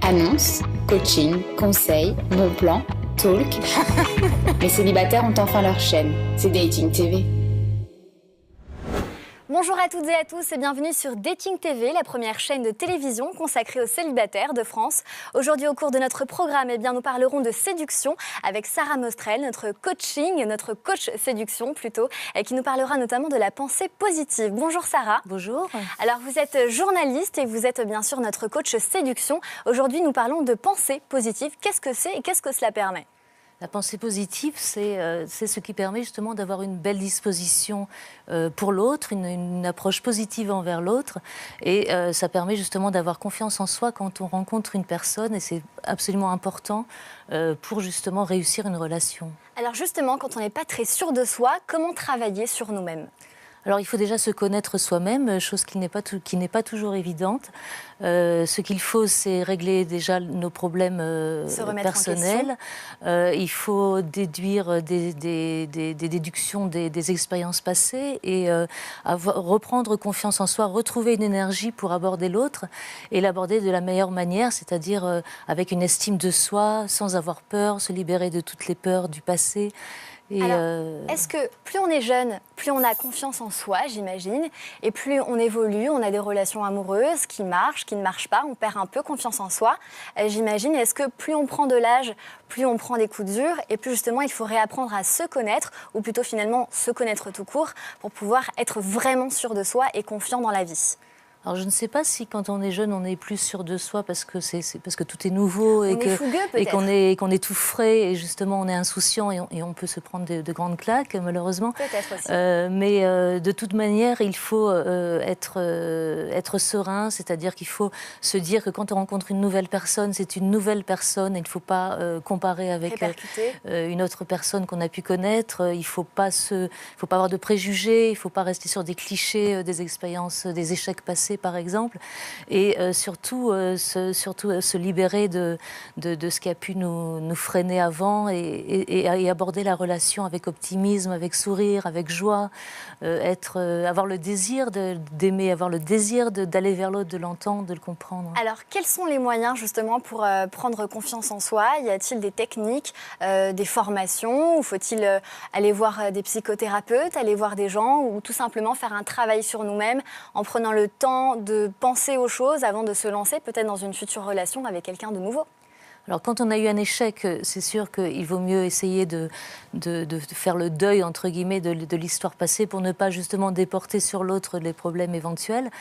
Annonces, coaching, conseils, bons plans, talk. Les célibataires ont enfin leur chaîne, c'est Dating TV. Bonjour à toutes et à tous et bienvenue sur Dating TV, la première chaîne de télévision consacrée aux célibataires de France. Aujourd'hui, au cours de notre programme, nous parlerons de séduction avec Sarah Mostrel, notre coach séduction plutôt, qui nous parlera notamment de la pensée positive. Bonjour Sarah. Bonjour. Alors vous êtes journaliste et vous êtes bien sûr notre coach séduction. Aujourd'hui, nous parlons de pensée positive. Qu'est-ce que c'est et qu'est-ce que cela permet ? La pensée positive, c'est ce qui permet justement d'avoir une belle disposition pour l'autre, une approche positive envers l'autre. Et ça permet justement d'avoir confiance en soi quand on rencontre une personne. Et c'est absolument important pour justement réussir une relation. Alors justement, quand on n'est pas très sûr de soi, comment travailler sur nous-mêmes ? Alors, il faut déjà se connaître soi-même, chose qui n'est pas toujours évidente. Ce qu'il faut, c'est régler déjà nos problèmes personnels. Il faut déduire des déductions des expériences passées et reprendre confiance en soi, retrouver une énergie pour aborder l'autre et l'aborder de la meilleure manière, c'est-à-dire avec une estime de soi, sans avoir peur, se libérer de toutes les peurs du passé. Alors, est-ce que plus on est jeune, plus on a confiance en soi, j'imagine, et plus on évolue, on a des relations amoureuses qui marchent, qui ne marchent pas, on perd un peu confiance en soi, j'imagine. Est-ce que plus on prend de l'âge, plus on prend des coups durs, et plus justement il faut réapprendre à se connaître, ou plutôt finalement se connaître tout court, pour pouvoir être vraiment sûr de soi et confiant dans la vie ? Alors je ne sais pas si quand on est jeune on est plus sûr de soi parce que parce que tout est nouveau et qu'on est tout frais et justement on est insouciant et on peut se prendre de grandes claques malheureusement. Peut-être aussi. Mais de toute manière il faut être serein, c'est-à-dire qu'il faut se dire que quand on rencontre une nouvelle personne, c'est une nouvelle personne et il ne faut pas comparer avec une autre personne qu'on a pu connaître. Il ne faut pas avoir de préjugés, il ne faut pas rester sur des clichés, des expériences, des échecs passés par exemple, et surtout se libérer de ce qui a pu nous freiner avant et aborder la relation avec optimisme, avec sourire, avec joie, avoir le désir d'aimer, avoir le désir d'aller vers l'autre, de l'entendre, de le comprendre. Alors, quels sont les moyens justement pour prendre confiance en soi ? Y a-t-il des techniques, des formations, ou faut-il aller voir des psychothérapeutes, aller voir des gens, ou tout simplement faire un travail sur nous-mêmes en prenant le temps de penser aux choses avant de se lancer peut-être dans une future relation avec quelqu'un de nouveau ? Alors, quand on a eu un échec, c'est sûr qu'il vaut mieux essayer de faire le deuil, entre guillemets, de l'histoire passée pour ne pas justement déporter sur l'autre les problèmes éventuels.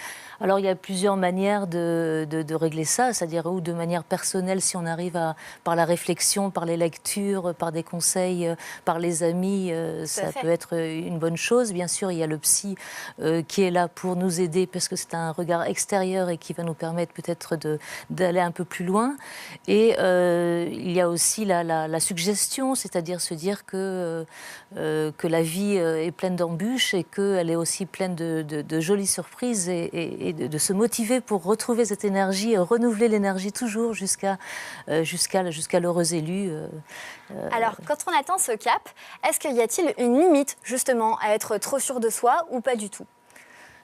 Alors, il y a plusieurs manières de régler ça, c'est-à-dire ou de manière personnelle, si on arrive par la réflexion, par les lectures, par des conseils, par les amis, ça peut être une bonne chose. Bien sûr, il y a le psy qui est là pour nous aider parce que c'est un regard extérieur et qui va nous permettre peut-être d'aller un peu plus loin. Et il y a aussi la suggestion, c'est-à-dire se dire que la vie est pleine d'embûches et qu'elle est aussi pleine de jolies surprises et de se motiver pour retrouver cette énergie et renouveler l'énergie toujours jusqu'à l'heureux élu. Alors, quand on atteint ce cap, est-ce qu'il y a-t-il une limite justement à être trop sûr de soi ou pas du tout ?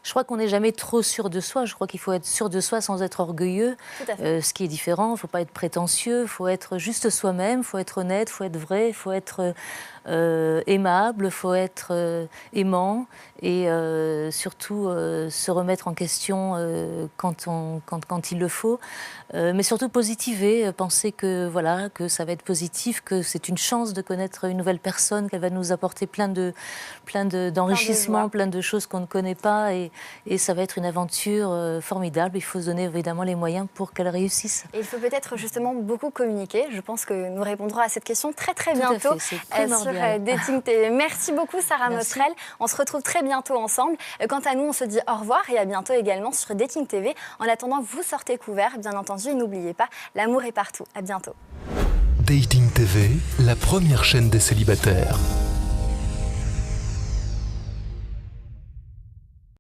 Je crois qu'on n'est jamais trop sûr de soi. Je crois qu'il faut être sûr de soi sans être orgueilleux, ce qui est différent. Il ne faut pas être prétentieux, il faut être juste soi-même, il faut être honnête, il faut être vrai, il faut être aimable, il faut être aimant et surtout se remettre en question quand il le faut. Mais surtout positiver, penser que ça va être positif, que c'est une chance de connaître une nouvelle personne, qu'elle va nous apporter plein d'enrichissements, plein de choses qu'on ne connaît pas et ça va être une aventure formidable. Il faut se donner évidemment les moyens pour qu'elle réussisse. Et il faut peut-être justement beaucoup communiquer. Je pense que nous répondrons à cette question très bientôt sur Dating TV. Merci beaucoup Sarah Mostrel. On se retrouve très bientôt ensemble. Quant à nous, on se dit au revoir et à bientôt également sur Dating TV. En attendant, vous sortez couverts, bien entendu, et n'oubliez pas, l'amour est partout. À bientôt. Dating TV, la première chaîne des célibataires.